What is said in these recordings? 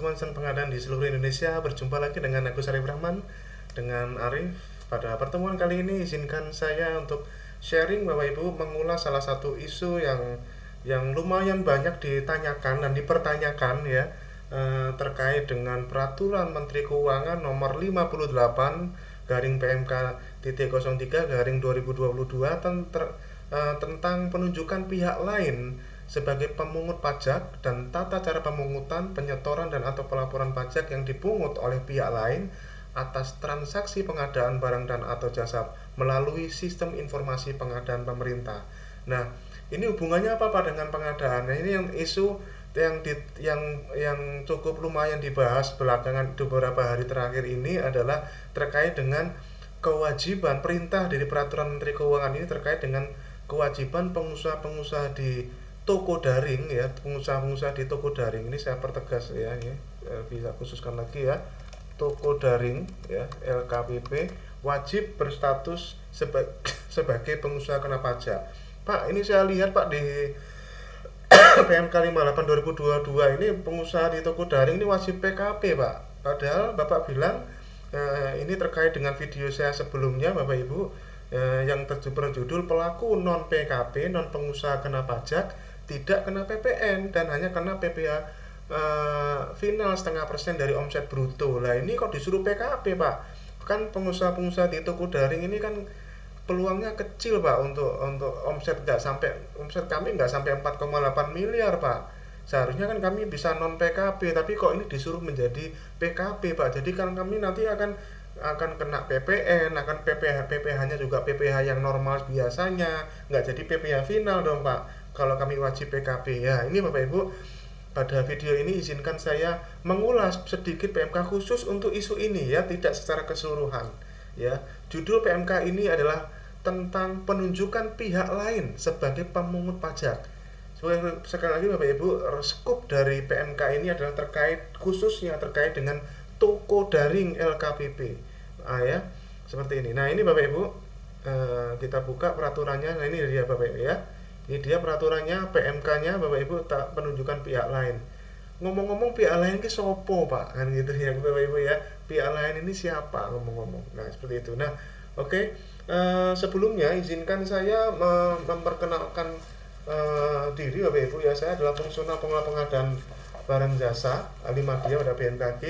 Konsumen Pengadaan di seluruh Indonesia. Berjumpa lagi dengan aku Syarif Rahman dengan Arif. Pada pertemuan kali ini izinkan saya untuk sharing Bapak Ibu mengulas salah satu isu yang lumayan banyak ditanyakan dan dipertanyakan ya, terkait dengan peraturan Menteri Keuangan nomor 58 garing PMK titik 03 garing 2022 tentang penunjukan pihak lain sebagai pemungut pajak dan tata cara pemungutan, penyetoran dan atau pelaporan pajak yang dipungut oleh pihak lain atas transaksi pengadaan barang dan atau jasa melalui sistem informasi pengadaan pemerintah. Nah, ini hubungannya apa Pak dengan pengadaan? Nah, ini yang isu yang cukup lumayan dibahas belakangan beberapa hari terakhir ini adalah terkait dengan kewajiban perintah dari peraturan Menteri Keuangan ini terkait dengan kewajiban pengusaha-pengusaha di toko daring ya, pengusaha-pengusaha di toko daring ini saya pertegas ya, ini bisa khususkan lagi ya, toko daring ya LKPP wajib berstatus sebagai pengusaha kena pajak. Pak, ini saya lihat Pak di PMK 58 2022 ini pengusaha di toko daring ini wajib PKP Pak. Padahal Bapak bilang ini terkait dengan video saya sebelumnya Bapak Ibu yang berjudul pelaku non PKP non pengusaha kena pajak tidak kena PPN dan hanya kena PPh final 0,5% dari omset bruto. Lah ini kok disuruh PKP Pak? Kan pengusaha-pengusaha di toko daring ini kan peluangnya kecil Pak untuk omset omset kami nggak sampai 4,8 miliar Pak. Seharusnya kan kami bisa non PKP tapi kok ini disuruh menjadi PKP Pak. Jadi kan kami nanti akan kena PPN, akan PPh-nya juga PPh yang normal biasanya, nggak jadi PPh final dong Pak. Kalau kami wajib PKP ya. Ini Bapak Ibu, pada video ini izinkan saya mengulas sedikit PMK khusus untuk isu ini ya, tidak secara keseluruhan. Ya, judul PMK ini adalah tentang penunjukan pihak lain sebagai pemungut pajak. Sekali lagi Bapak Ibu, skup dari PMK ini adalah khususnya terkait dengan toko daring LKPP. Ya, seperti ini. Nah, ini Bapak Ibu, kita buka peraturannya. Nah, ini dia Bapak Ibu ya. Ini dia peraturannya, PMK-nya Bapak Ibu, tak penunjukan pihak lain. Ngomong-ngomong pihak lain ke sopo Pak, kan gitu ya Bapak Ibu ya. Pihak lain ini siapa ngomong-ngomong. Nah, seperti itu. Nah, oke. Sebelumnya izinkan saya memperkenalkan diri Bapak Ibu ya. Saya adalah fungsional pengelola pengadaan barang jasa ahli media pada BMKG,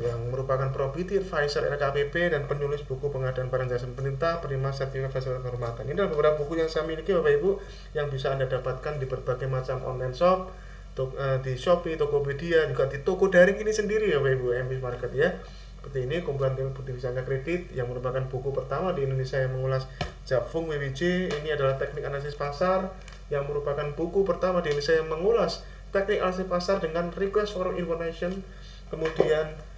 yang merupakan Property Advisor LKPP dan penulis buku pengadaan barang jasa pemerintah penerima sertifikat fasilitas kehormatan. Ini adalah beberapa buku yang saya miliki Bapak Ibu, yang bisa Anda dapatkan di berbagai macam online shop, di Shopee, Tokopedia, juga di toko daring ini sendiri ya Bapak Ibu, MB Market ya. Seperti ini, kumpulan bukti disangka kredit yang merupakan buku pertama di Indonesia yang mengulas Japfung WWJ. Ini adalah teknik analisis pasar yang merupakan buku pertama di Indonesia yang mengulas teknik analisis pasar dengan request for information. Kemudian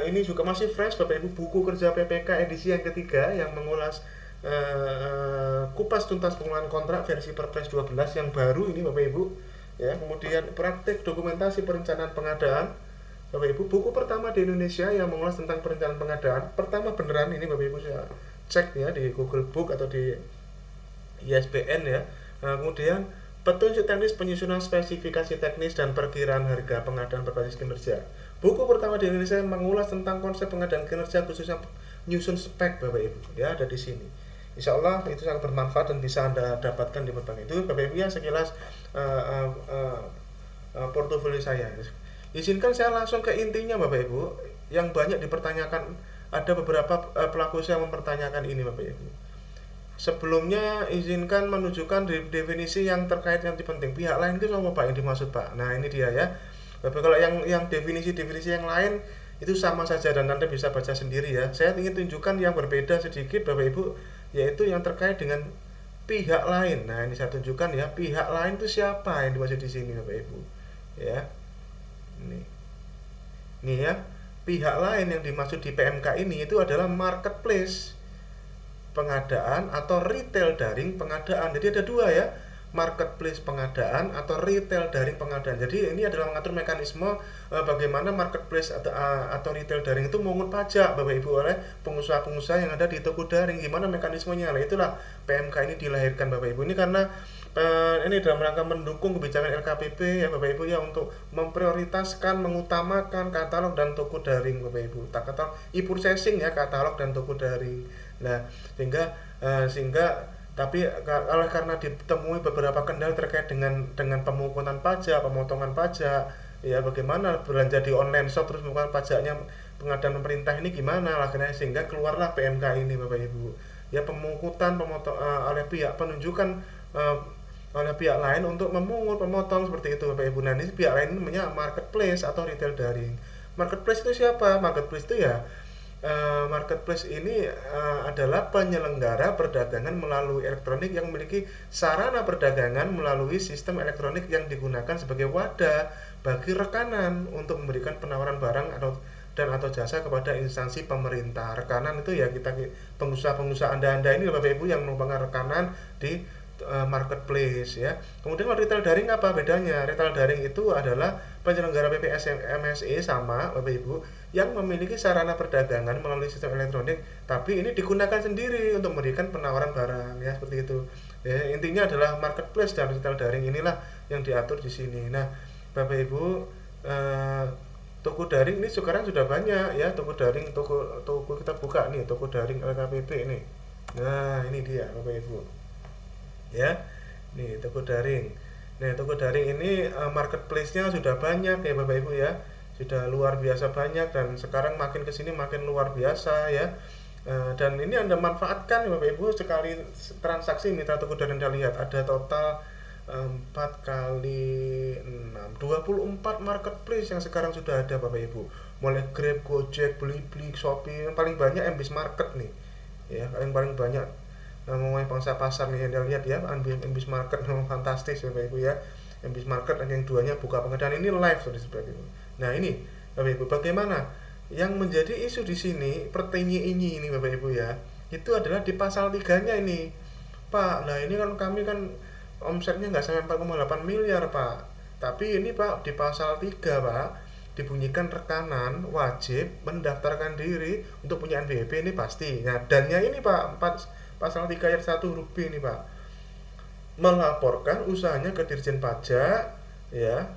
ini juga masih fresh Bapak Ibu, buku kerja PPK edisi yang ketiga yang mengulas kupas tuntas pengelolaan kontrak versi Perpres 12 yang baru ini Bapak Ibu ya. Kemudian praktik dokumentasi perencanaan pengadaan Bapak Ibu, buku pertama di Indonesia yang mengulas tentang perencanaan pengadaan. Pertama beneran ini Bapak Ibu, saya cek ya di Google Book atau di ISBN ya. Kemudian petunjuk teknis penyusunan spesifikasi teknis dan perkiraan harga pengadaan berbasis kinerja. Buku pertama di Indonesia yang mengulas tentang konsep pengadaan kinerja khususnya nyusun spek Bapak Ibu ya, ada di sini. Insya Allah itu sangat bermanfaat dan bisa Anda dapatkan di berbagai itu Bapak Ibu ya, sekilas portofolio saya. Izinkan saya langsung ke intinya Bapak Ibu, yang banyak dipertanyakan. Ada beberapa pelaku usaha mempertanyakan ini Bapak Ibu. Sebelumnya izinkan menunjukkan definisi yang terkait yang penting. Pihak lain itu sama Pak yang dimaksud Pak. Nah, ini dia ya. Bapak, kalau yang definisi yang lain itu sama saja dan Anda bisa baca sendiri ya. Saya ingin tunjukkan yang berbeda sedikit Bapak Ibu, yaitu yang terkait dengan pihak lain. Nah, ini saya tunjukkan ya, pihak lain itu siapa yang dimaksud di sini Bapak Ibu. Ya. Ini ya. Pihak lain yang dimaksud di PMK ini itu adalah marketplace pengadaan atau retail daring pengadaan. Jadi ada dua ya, marketplace pengadaan atau retail daring pengadaan. Jadi ini adalah mengatur mekanisme bagaimana marketplace atau retail daring itu memungut pajak Bapak Ibu oleh pengusaha-pengusaha yang ada di toko daring. Gimana mekanismenya? Nah, itulah PMK ini dilahirkan Bapak Ibu. Ini karena ini dalam rangka mendukung kebijakan LKPP ya Bapak Ibu ya, untuk memprioritaskan, mengutamakan katalog dan toko daring Bapak Ibu. Katalog e-processing ya, katalog dan toko daring. Nah, sehingga tapi oleh karena ditemui beberapa kendala terkait dengan pemungutan pajak, pemotongan pajak, ya bagaimana belanja di online shop terus melakukan pajaknya pengadaan pemerintah ini gimana, akhirnya sehingga keluarlah PMK ini Bapak Ibu. Ya pemungutan oleh pihak penunjukan uh, oleh pihak lain untuk memungut, memotong seperti itu Bapak Ibu. Nah, ini pihak lain namanya marketplace atau retail daring. Marketplace itu siapa? Marketplace itu ya marketplace ini adalah penyelenggara perdagangan melalui elektronik yang memiliki sarana perdagangan melalui sistem elektronik yang digunakan sebagai wadah bagi rekanan untuk memberikan penawaran barang atau jasa kepada instansi pemerintah. Rekanan itu ya kita pengusaha-pengusaha Anda ini Bapak Ibu yang merupakan rekanan di marketplace ya. Kemudian kalau retail daring apa bedanya? Retail daring itu adalah penyelenggara PPS MSE sama Bapak Ibu yang memiliki sarana perdagangan melalui sistem elektronik, tapi ini digunakan sendiri untuk memberikan penawaran barang ya, seperti itu. Ya, intinya adalah marketplace dan retail daring inilah yang diatur di sini. Nah, Bapak Ibu, toko daring ini sekarang sudah banyak ya, toko daring, toko kita buka nih, toko daring LKPP ini. Nah, ini dia Bapak Ibu. Ya. Nih, toko daring. Nah, toko daring ini marketplace-nya sudah banyak ya Bapak Ibu ya. Sudah luar biasa banyak dan sekarang makin kesini makin luar biasa ya. Dan ini Anda manfaatkan Bapak Ibu, sekali transaksi mitra toko daring Anda lihat ada total 4 kali 6 24 marketplace yang sekarang sudah ada Bapak Ibu. Mulai Grab, Gojek, Blibli, Shopee, yang paling banyak MBIS Market nih. Ya, paling banyak ngomongin pangsa pasar nih Anda lihat ya, MBIS Market memang fantastis Bapak Ibu ya. MBIS Market dan yang duanya buka pengadaan ini live Bapak Ibu. Nah, ini Bapak Ibu bagaimana yang menjadi isu di sini ini Bapak Ibu ya, itu adalah di pasal 3-nya ini. Pak, nah ini kan kami kan omsetnya nggak sampai 4,8 miliar Pak. Tapi ini Pak di pasal 3 Pak dibunyikan rekanan wajib mendaftarkan diri untuk punya NPWP ini pasti. Nah, dannya ini Pak pasal 3 ayat 1 huruf B ini Pak, melaporkan usahanya ke Dirjen Pajak ya,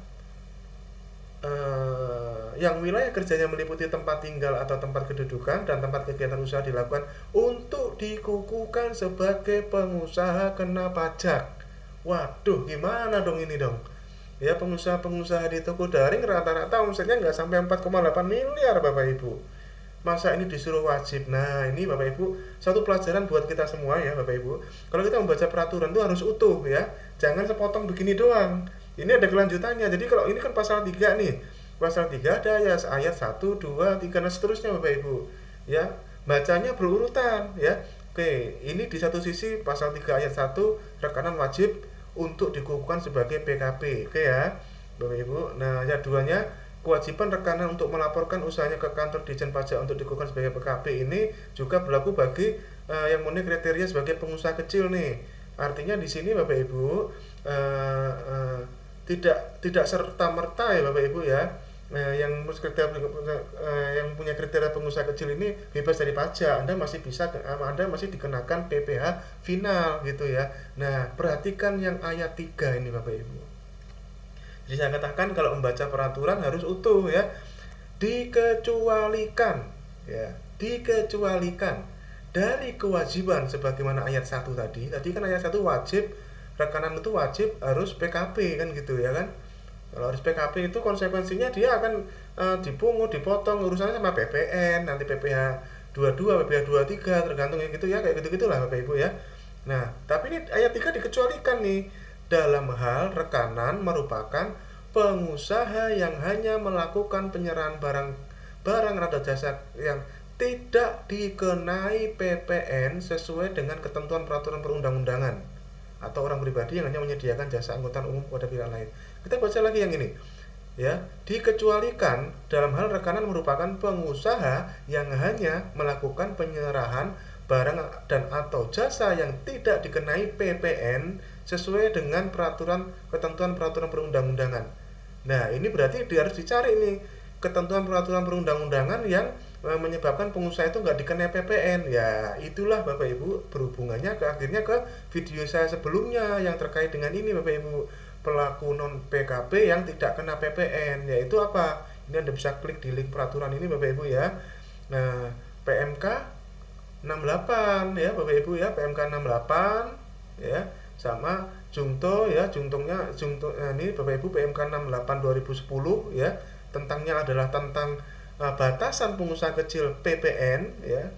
yang wilayah kerjanya meliputi tempat tinggal atau tempat kedudukan dan tempat kegiatan usaha dilakukan untuk dikukuhkan sebagai pengusaha kena pajak. Waduh, gimana dong ini dong? Ya, pengusaha-pengusaha di toko daring rata-rata omsetnya nggak sampai 4,8 miliar Bapak Ibu. Masa ini disuruh wajib? Nah, ini Bapak Ibu satu pelajaran buat kita semua ya Bapak Ibu. Kalau kita membaca peraturan itu harus utuh ya, jangan sepotong begini doang. Ini ada kelanjutannya. Jadi kalau ini kan pasal 3 nih, pasal 3 ada ya ayat 1, 2, 3 dan seterusnya Bapak Ibu ya, bacanya berurutan ya. Oke, ini di satu sisi pasal 3 ayat 1 rekanan wajib untuk dikukuhkan sebagai PKP. Oke ya Bapak Ibu. Nah, ayat 2-nya kewajiban rekanan untuk melaporkan usahanya ke kantor Ditjen Pajak untuk dikukuhkan sebagai PKP ini juga berlaku bagi yang memenuhi kriteria sebagai pengusaha kecil nih. Artinya di sini Bapak Ibu tidak serta merta ya Bapak Ibu ya, yang punya kriteria pengusaha kecil ini bebas dari pajak. Anda masih dikenakan PPh final gitu ya. Nah, perhatikan yang ayat 3 ini Bapak Ibu. Jadi saya katakan kalau membaca peraturan harus utuh ya. Dikecualikan ya, dikecualikan dari kewajiban sebagaimana ayat 1 tadi. Tadi kan ayat 1 wajib, rekanan itu wajib harus PKP kan gitu ya kan. Kalau harus PKP itu konsekuensinya dia akan dipungut, dipotong urusannya sama PPN, nanti PPh 22, PPh 23 tergantung ya gitu ya, kayak gitu-gitulah Bapak Ibu ya. Nah, tapi ini ayat 3 dikecualikan nih. Dalam hal rekanan merupakan pengusaha yang hanya melakukan penyerahan barang atau jasa yang tidak dikenai PPN sesuai dengan ketentuan peraturan perundang-undangan, atau orang pribadi yang hanya menyediakan jasa angkutan umum kepada pihak lain. Kita baca lagi yang ini ya, dikecualikan dalam hal rekanan merupakan pengusaha yang hanya melakukan penyerahan barang dan atau jasa yang tidak dikenai PPN sesuai dengan ketentuan peraturan perundang-undangan. Nah, ini berarti harus dicari nih ketentuan peraturan perundang-undangan yang menyebabkan pengusaha itu nggak dikenai PPN. Ya, itulah Bapak Ibu berhubungannya akhirnya ke video saya sebelumnya yang terkait dengan ini Bapak Ibu, pelaku non PKP yang tidak kena PPN. Yaitu apa? Ini Anda bisa klik di link peraturan ini Bapak Ibu ya. Nah, PMK 68 ya Bapak Ibu ya, PMK 68 ya, sama Jungto ya, ini Bapak Ibu PMK 68 2010 ya. Tentangnya adalah tentang batasan pengusaha kecil PPN ya.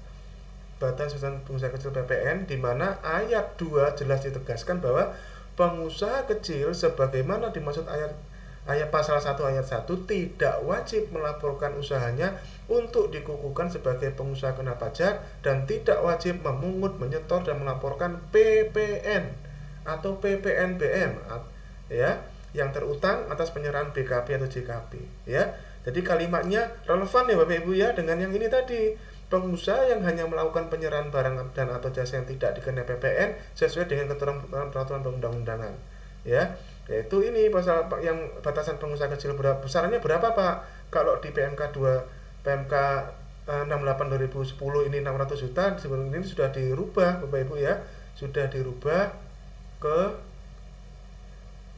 Batasan pengusaha kecil PPN, di mana ayat 2 jelas ditegaskan bahwa pengusaha kecil sebagaimana dimaksud ayat pasal 1 ayat 1 tidak wajib melaporkan usahanya untuk dikukuhkan sebagai pengusaha kena pajak dan tidak wajib memungut, menyetor dan melaporkan PPN atau PPNBM ya, yang terutang atas penyerahan BKP atau JKP ya. Jadi kalimatnya relevan ya Bapak Ibu ya dengan yang ini tadi. Pengusaha yang hanya melakukan penyerahan barang dan atau jasa yang tidak dikenai PPN sesuai dengan ketentuan peraturan perundang-undangan ya. Yaitu ini pasal yang batasan pengusaha kecil besarannya berapa Pak? Kalau di PMK 68 2010 ini 600 juta, sebelum ini sudah dirubah Bapak Ibu ya. Sudah dirubah ke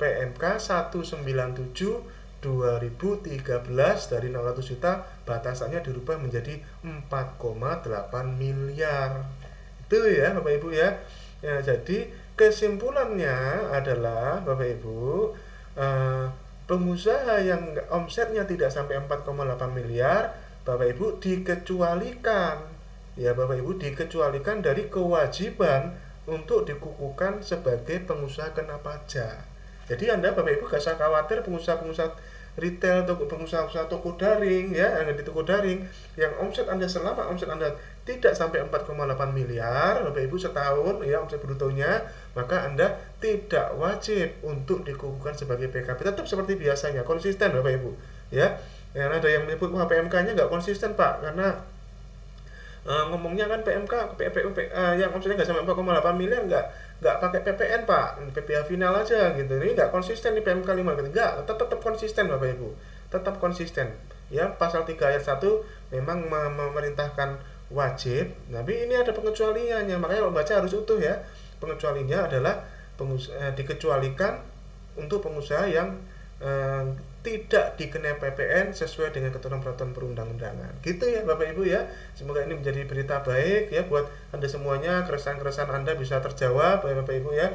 PMK 197 2013 dari 600 juta batasannya dirubah menjadi 4,8 miliar. Itu ya Bapak Ibu ya. Ya, jadi kesimpulannya adalah Bapak Ibu, pengusaha yang omsetnya tidak sampai 4,8 miliar Bapak Ibu dikecualikan ya Bapak Ibu dikecualikan dari kewajiban untuk dikukuhkan sebagai pengusaha kena pajak. Jadi Anda Bapak Ibu gak usah khawatir pengusaha-pengusaha retail atau pengusaha-pengusaha toko daring ya, yang di toko daring yang omset Anda tidak sampai 4,8 miliar Bapak Ibu setahun ya omset brutonya, maka Anda tidak wajib untuk dikukuhkan sebagai PKP. Tetap seperti biasanya, konsisten Bapak Ibu ya. Yang ada yang menyebut PMK-nya nggak konsisten Pak, karena ngomongnya kan PMK yang omsetnya nggak sampai 4,8 miliar nggak pakai PPN Pak, PPh final aja gitu. Ini nggak konsisten di PMK 5 gitu. Nggak, tetap konsisten Bapak Ibu, tetap konsisten ya. Pasal 3 ayat 1 memang memerintahkan wajib, tapi ini ada pengecualiannya, makanya kalau baca harus utuh ya. Pengecualiannya adalah dikecualikan untuk pengusaha yang tidak dikenai PPN sesuai dengan ketentuan peraturan perundang-undangan. Gitu ya Bapak Ibu ya. Semoga ini menjadi berita baik ya buat Anda semuanya, keresahan-keresahan Anda bisa terjawab ya Bapak Ibu ya.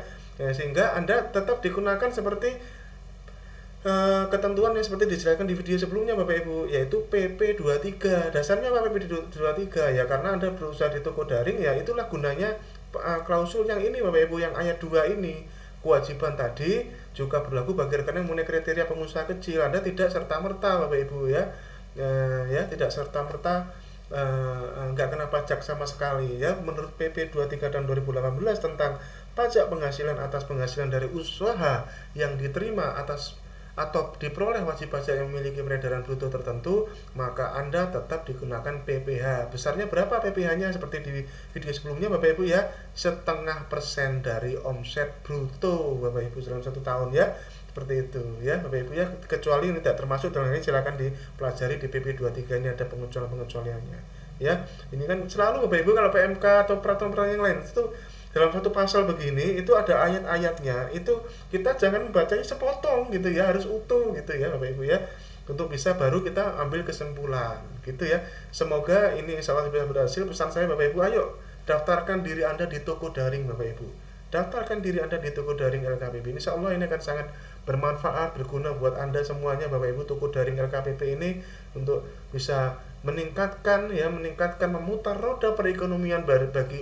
Sehingga Anda tetap digunakan seperti ketentuan yang seperti dijelaskan di video sebelumnya Bapak Ibu, yaitu PP 23. Dasarnya apa PP 23 ya, karena Anda berusaha di toko daring ya, itulah gunanya klausul yang ini Bapak Ibu, yang ayat 2 ini. Kewajiban tadi juga berlaku bagi rekan yang mempunyai kriteria pengusaha kecil. Anda tidak serta-merta Bapak Ibu ya. Tidak serta-merta nggak kena pajak sama sekali ya. Menurut PP 23 tahun 2018 tentang pajak penghasilan atas penghasilan dari usaha yang diterima atas atau diperoleh wajib pajak yang memiliki peredaran bruto tertentu, maka Anda tetap digunakan PPh. Besarnya berapa PPh-nya? Seperti di video sebelumnya Bapak Ibu ya, 0,5% dari omset bruto Bapak Ibu dalam 1 tahun ya. Seperti itu ya Bapak Ibu ya, kecuali ini tidak termasuk dalam ini, silakan dipelajari di PP 23, ini ada pengecualiannya ya. Ini kan selalu Bapak Ibu kalau PMK atau peraturan-peraturan yang lain itu dalam satu pasal begini itu ada ayat-ayatnya, itu kita jangan bacanya sepotong gitu ya, harus utuh gitu ya Bapak Ibu ya, untuk bisa baru kita ambil kesimpulan gitu ya. Semoga ini insya Allah bisa berhasil. Pesan saya Bapak Ibu, ayo daftarkan diri Anda di toko daring Bapak Ibu, daftarkan diri Anda di toko daring LKPP. Insya Allah ini akan sangat bermanfaat, berguna buat Anda semuanya Bapak Ibu. Toko daring LKPP ini untuk bisa meningkatkan, memutar roda perekonomian bagi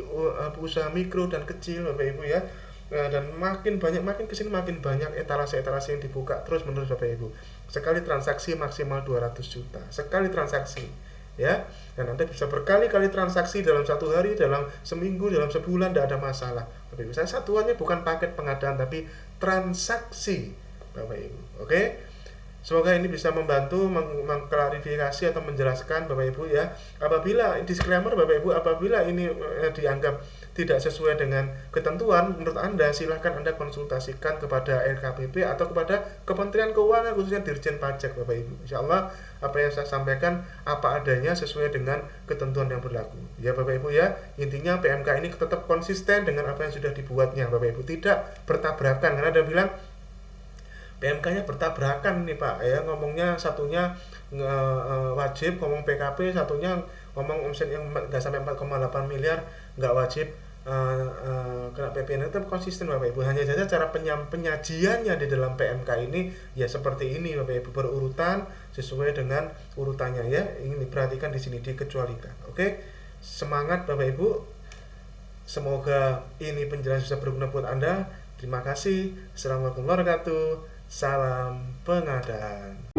usaha mikro dan kecil Bapak Ibu ya. Dan makin kesini makin banyak etalase-etalase yang dibuka terus menerus Bapak Ibu. Sekali transaksi maksimal 200 juta sekali transaksi ya, dan Anda bisa berkali-kali transaksi dalam 1 hari, dalam seminggu, dalam sebulan, tidak ada masalah Bapak Ibu. Saya satuannya bukan paket pengadaan tapi transaksi Bapak Ibu. Oke, Semoga ini bisa membantu mengklarifikasi atau menjelaskan Bapak Ibu ya. Apabila disclaimer Bapak Ibu, apabila ini dianggap tidak sesuai dengan ketentuan menurut Anda, silahkan Anda konsultasikan kepada LKPP atau kepada Kementerian Keuangan, khususnya Dirjen Pajak Bapak Ibu. Insya Allah apa yang saya sampaikan apa adanya sesuai dengan ketentuan yang berlaku. Ya Bapak Ibu ya, intinya PMK ini tetap konsisten dengan apa yang sudah dibuatnya Bapak Ibu, tidak bertabrakan, karena ada bilang PMK-nya bertabrakan nih Pak ya, ngomongnya satunya wajib ngomong PKP, satunya ngomong omset yang nggak sampai 4,8 miliar nggak wajib kena PPN. Itu konsisten Bapak Ibu, hanya saja cara penyajiannya di dalam PMK ini ya seperti ini Bapak Ibu, berurutan sesuai dengan urutannya ya, ingin diperhatikan di sini, dikecualikan. Oke, semangat Bapak Ibu, semoga ini penjelasan bisa berguna buat Anda. Terima kasih. Assalamualaikum warahmatullahi wabarakatuh. Salam pengadaan.